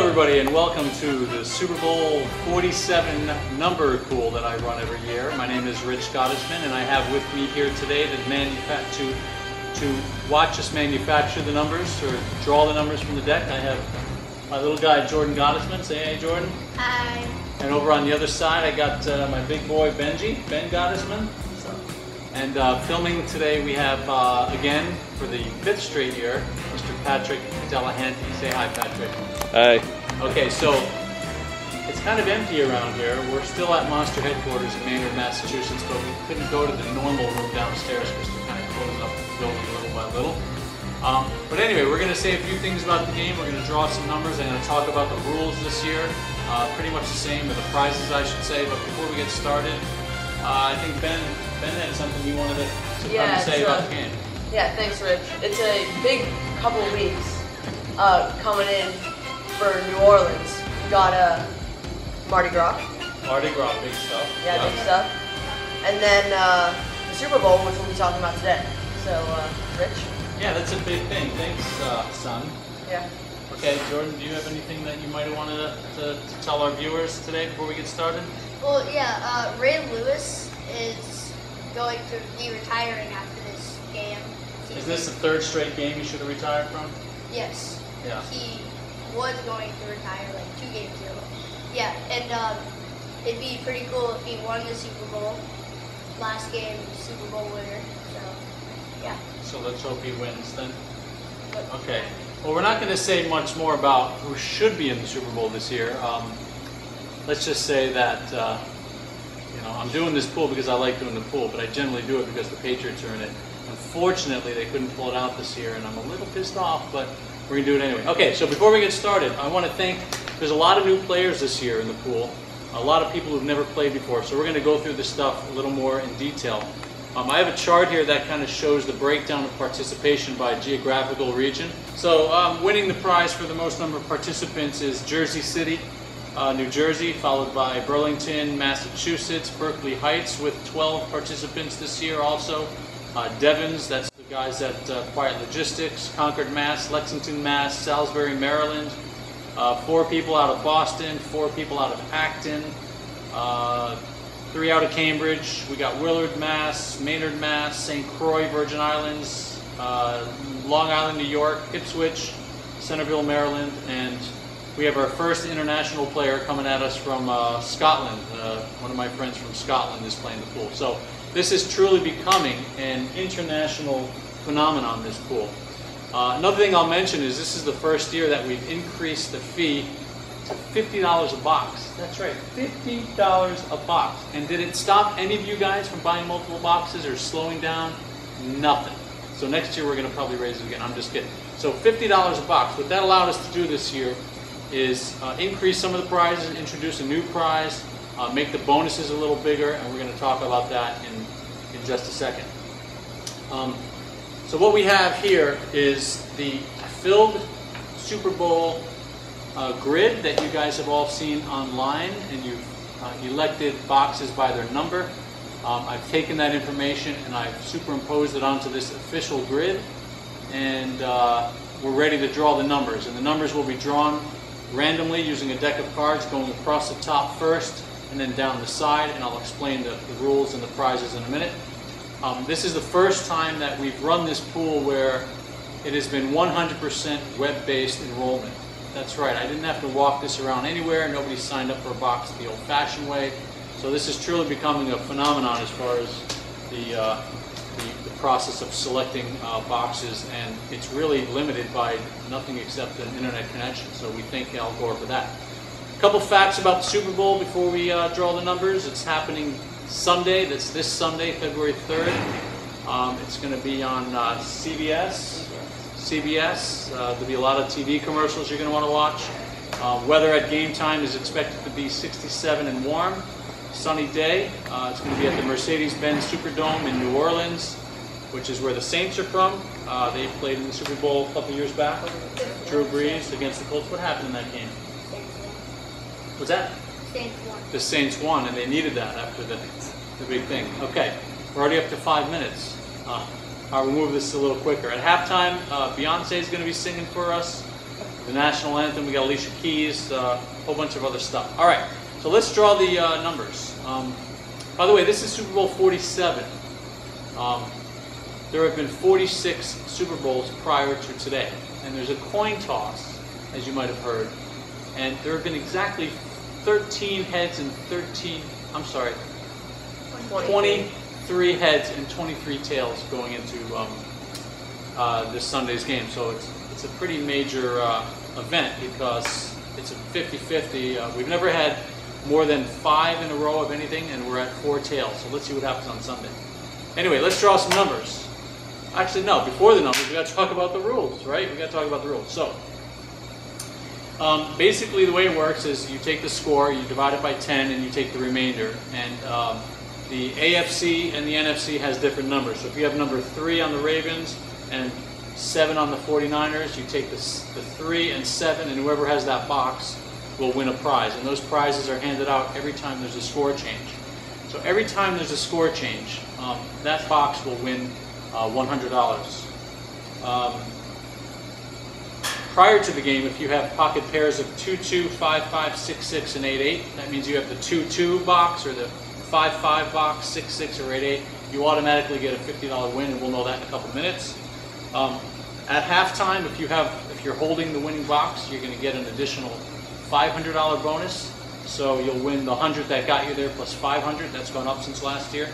everybody, and welcome to the Super Bowl 47 number pool that I run every year. My name is Rich Gottesman, and I have with me here today to watch us manufacture the numbers or draw the numbers from the deck. I have my little guy Jordan Gottesman. Say hey, Jordan. Hi. And over on the other side, I got my big boy Ben Gottesman. And filming today, we have again for the 5th straight year, Mr. Patrick Delahanty. Say hi, Patrick. Hi. Okay, so it's kind of empty around here. We're still at Monster headquarters in Maynard, Massachusetts, but we couldn't go to the normal room downstairs because they're kind of closing up the building little by little. But anyway, we're going to say a few things about the game. We're going to draw some numbers. I'm going to talk about the rules this year. Pretty much the same, or the prizes, I should say. But before we get started, I think Ben had something you wanted to come and say about the game. Yeah, thanks, Rich. It's a big couple of weeks coming in for New Orleans. We got Mardi Gras. Mardi Gras, big stuff. Yeah, big stuff. And then the Super Bowl, which we'll be talking about today. So, Rich? Yeah, that's a big thing. Thanks, son. Yeah. Okay, Jordan, do you have anything that you might have wanted to tell our viewers today before we get started? Well, yeah, Ray Lewis is going to be retiring after this game. Is this the 3rd straight game you should have retired from? Yes. Yeah. He was going to retire like 2 games ago. Yeah, and it'd be pretty cool if he won the Super Bowl. Last game, Super Bowl winner. So, yeah. So let's hope he wins then. Okay. Well, we're not going to say much more about who should be in the Super Bowl this year. Let's just say that I'm doing this pool because I like doing the pool, but I generally do it because the Patriots are in it. Unfortunately, they couldn't pull it out this year, and I'm a little pissed off, but we're going to do it anyway. Okay, so before we get started, I want to thank, there's a lot of new players this year in the pool, a lot of people who've never played before, so we're going to go through this stuff a little more in detail. I have a chart here that kind of shows the breakdown of participation by geographical region. So winning the prize for the most number of participants is Jersey City, New Jersey, followed by Burlington, Massachusetts, Berkeley Heights with 12 participants this year also. Devons, that's the guys at Quiet Logistics, Concord, Mass, Lexington, Mass, Salisbury, Maryland. 4 people out of Boston, 4 people out of Acton, 3 out of Cambridge. We got Willard, Mass, Maynard, Mass, St. Croix, Virgin Islands, Long Island, New York, Ipswich, Centerville, Maryland, and we have our first international player coming at us from Scotland. One of my friends from Scotland is playing the pool. So this is truly becoming an international phenomenon, this pool. Another thing I'll mention is this is the first year that we've increased the fee to $50 a box. That's right, $50 a box. And did it stop any of you guys from buying multiple boxes or slowing down? Nothing. So next year we're going to probably raise it again. I'm just kidding. So $50 a box. What that allowed us to do this year is increase some of the prizes, introduce a new prize, make the bonuses a little bigger, and we're going to talk about that in just a second. So what we have here is the filled Super Bowl grid that you guys have all seen online, and you've elected boxes by their number. I've taken that information and I've superimposed it onto this official grid, and we're ready to draw the numbers. And the numbers will be drawn randomly using a deck of cards going across the top first and then down the side, and I'll explain the rules and the prizes in a minute. This is the first time that we've run this pool where it has been 100% web-based enrollment. That's right, I didn't have to walk this around anywhere. Nobody signed up for a box the old-fashioned way. So this is truly becoming a phenomenon as far as the process of selecting boxes, and it's really limited by nothing except an internet connection. So we thank Al Gore for that. A couple facts about the Super Bowl before we draw the numbers. It's happening Sunday. That's this Sunday, February 3rd. It's going to be on CBS. There'll be a lot of TV commercials you're going to want to watch. Weather at game time is expected to be 67 and warm. Sunny day. It's going to be at the Mercedes-Benz Superdome in New Orleans, which is where the Saints are from. They played in the Super Bowl a couple years back. Drew Brees against the Colts. What happened in that game? Was that? Saints won. The Saints won, and they needed that after the big thing. Okay, we're already up to 5 minutes. We'll move this a little quicker. At halftime, Beyonce is going to be singing for us. the national anthem. We got Alicia Keys, a whole bunch of other stuff. All right, so let's draw the numbers. By the way, this is Super Bowl 47. There have been 46 Super Bowls prior to today, and there's a coin toss, as you might have heard, and there have been exactly 13 heads and 23 heads and 23 tails going into this Sunday's game. So it's a pretty major event because it's a 50-50. We've never had more than 5 in a row of anything, and we're at 4 tails. So let's see what happens on Sunday. Anyway, let's draw some numbers. Actually, no, before the numbers, we got to talk about the rules, right? We got to talk about the rules. So basically the way it works is you take the score, you divide it by 10, and you take the remainder. And the AFC and the NFC has different numbers. So if you have number 3 on the Ravens and 7 on the 49ers, you take the 3 and 7, and whoever has that box will win a prize. And those prizes are handed out every time there's a score change. So every time there's a score change, that box will win $100. Prior to the game, if you have pocket pairs of 2-2, 5-5, 6-6, and 8-8, that means you have the 2-2 box or the 5-5 box, 6-6, or 8-8, you automatically get a $50 win, and we'll know that in a couple minutes. At halftime, if you're holding the winning box, you're going to get an additional $500 bonus. So you'll win the 100 that got you there plus 500. That's gone up since last year.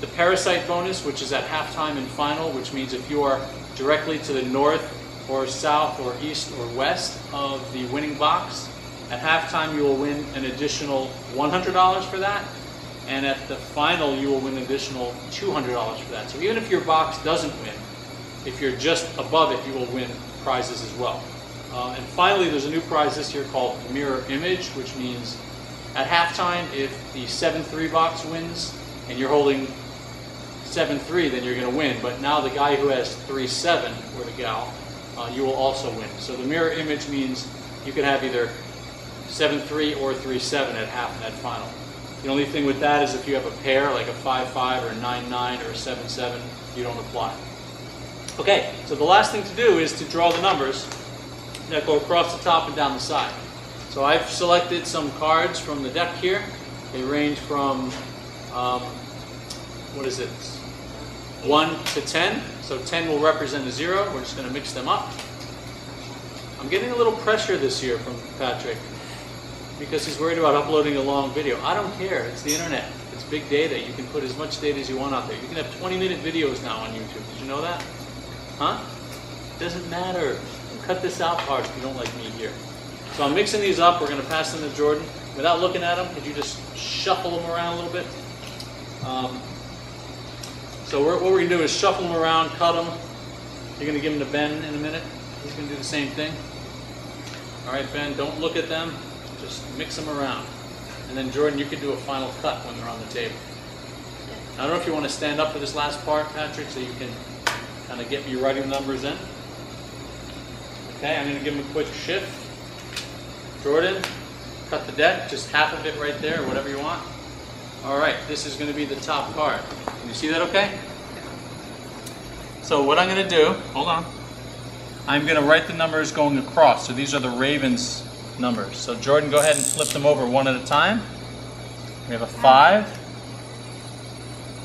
The parasite bonus, which is at halftime and final, which means if you are directly to the north or south or east or west of the winning box, at halftime you will win an additional $100 for that. And at the final you will win an additional $200 for that. So even if your box doesn't win, if you're just above it, you will win prizes as well. And finally, there's a new prize this year called Mirror Image, which means at halftime, if the 7-3 box wins and you're holding 7-3, then you're going to win. But now the guy who has 3-7, or the gal, you will also win. So the Mirror Image means you can have either 7-3 or 3-7 at half and at final. The only thing with that is if you have a pair, like a 5-5 or a 9-9 or a 7-7, you don't apply. Okay, so the last thing to do is to draw the numbers that go across the top and down the side. So I've selected some cards from the deck here. They range from, 1 to 10. So 10 will represent a 0. We're just going to mix them up. I'm getting a little pressure this year from Patrick because he's worried about uploading a long video. I don't care. It's the internet. It's big data. You can put as much data as you want out there. You can have 20-minute videos now on YouTube. Did you know that? Huh? Doesn't matter. Cut this out part if you don't like me here. So I'm mixing these up. We're going to pass them to Jordan. Without looking at them, could you just shuffle them around a little bit? So what we're going to do is shuffle them around, cut them. You're going to give them to Ben in a minute. He's going to do the same thing. All right, Ben, don't look at them. Just mix them around. And then Jordan, you can do a final cut when they're on the table. I don't know if you want to stand up for this last part, Patrick, so you can kind of get me writing the numbers in. Okay, I'm going to give him a quick shift. Jordan, cut the deck, just half of it right there, or whatever you want. All right, this is going to be the top card. Can you see that okay? So what I'm going to do, hold on. I'm going to write the numbers going across. So these are the Ravens numbers. So Jordan, go ahead and flip them over one at a time. We have a 5.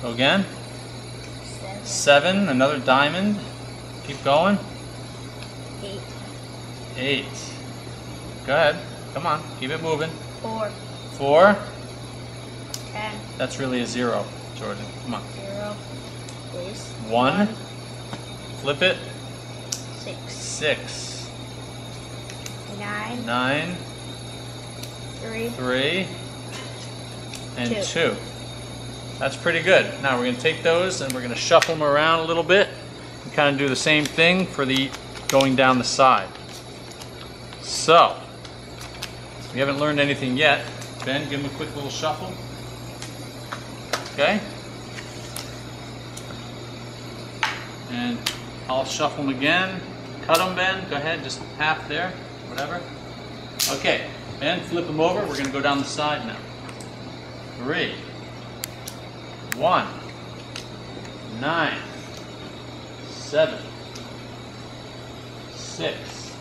Go again. 7, another diamond. Keep going. 8. Go ahead. Come on. Keep it moving. 4. 10. That's really a 0, Jordan. Come on. 0. 1. Flip it. 6. 6. 9. 9. 3. And 2. That's pretty good. Now we're going to take those and we're going to shuffle them around a little bit and kind of do the same thing for the going down the side. So, we haven't learned anything yet. Ben, give him a quick little shuffle. Okay? And I'll shuffle them again. Cut them, Ben. Go ahead, just half there, whatever. Okay, Ben, flip them over. We're going to go down the side now. 3, 1, 9, 7, 6,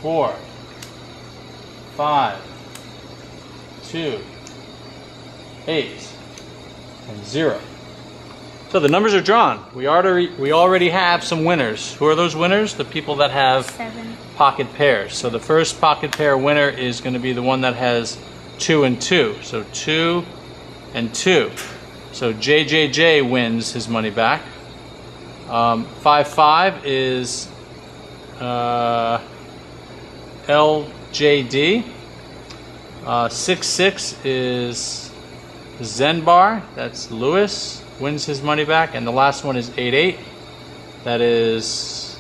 4, 5, 2, 8, and 0. So the numbers are drawn. We already have some winners. Who are those winners? The people that have 7 pocket pairs. So the first pocket pair winner is going to be the one that has 2 and 2. So 2 and 2. So JJJ wins his money back. 5-5 is LJD. 6-6 is Zenbar. That's Lewis. Wins his money back. And the last one is 8-8. That is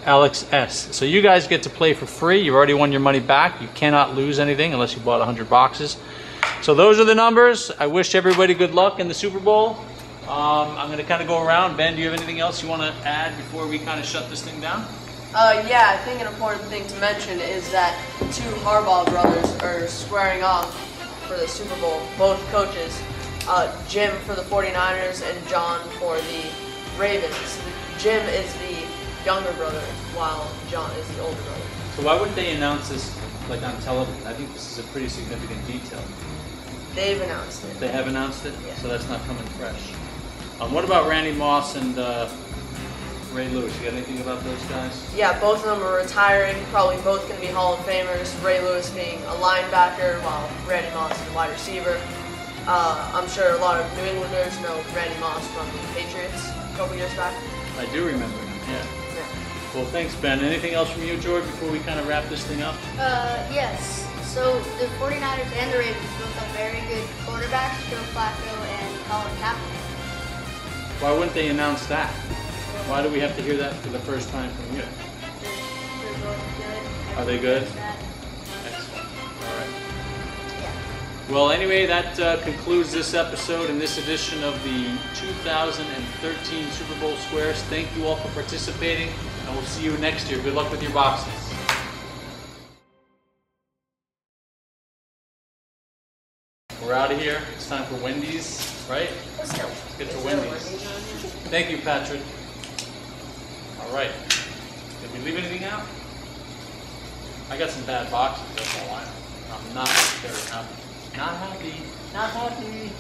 Alex S. So you guys get to play for free. You've already won your money back. You cannot lose anything unless you bought 100 boxes. So those are the numbers. I wish everybody good luck in the Super Bowl. I'm going to kind of go around. Ben, do you have anything else you want to add before we kind of shut this thing down? Yeah, I think an important thing to mention is that the 2 Harbaugh brothers are squaring off for the Super Bowl, both coaches. Jim for the 49ers and John for the Ravens. Jim is the younger brother, while John is the older brother. So why wouldn't they announce this like on television? I think this is a pretty significant detail. They've announced it. They have announced it? Yeah. So that's not coming fresh. What about Randy Moss and Ray Lewis? You got anything about those guys? Yeah, both of them are retiring, probably both going to be Hall of Famers. Ray Lewis being a linebacker, while Randy Moss is a wide receiver. I'm sure a lot of New Englanders know Randy Moss from the Patriots a couple years back. I do remember him, yeah. Well, thanks, Ben. Anything else from you, George, before we kind of wrap this thing up? Yes. So the 49ers and the Ravens both have very good quarterbacks, Joe Flacco and Colin Kaepernick. Why wouldn't they announce that? Why do we have to hear that for the first time from you? They're both good. Are they good? That. Excellent. All right. Yeah. Well, anyway, that concludes this episode and this edition of the 2013 Super Bowl Squares. Thank you all for participating, and we'll see you next year. Good luck with your boxes. We're out of here. It's time for Wendy's, right? Let's go. Let's get to Wendy's. Thank you, Patrick. All right. Did we leave anything out? I got some bad boxes, that's all I know. I'm not very happy. Not happy. Not happy.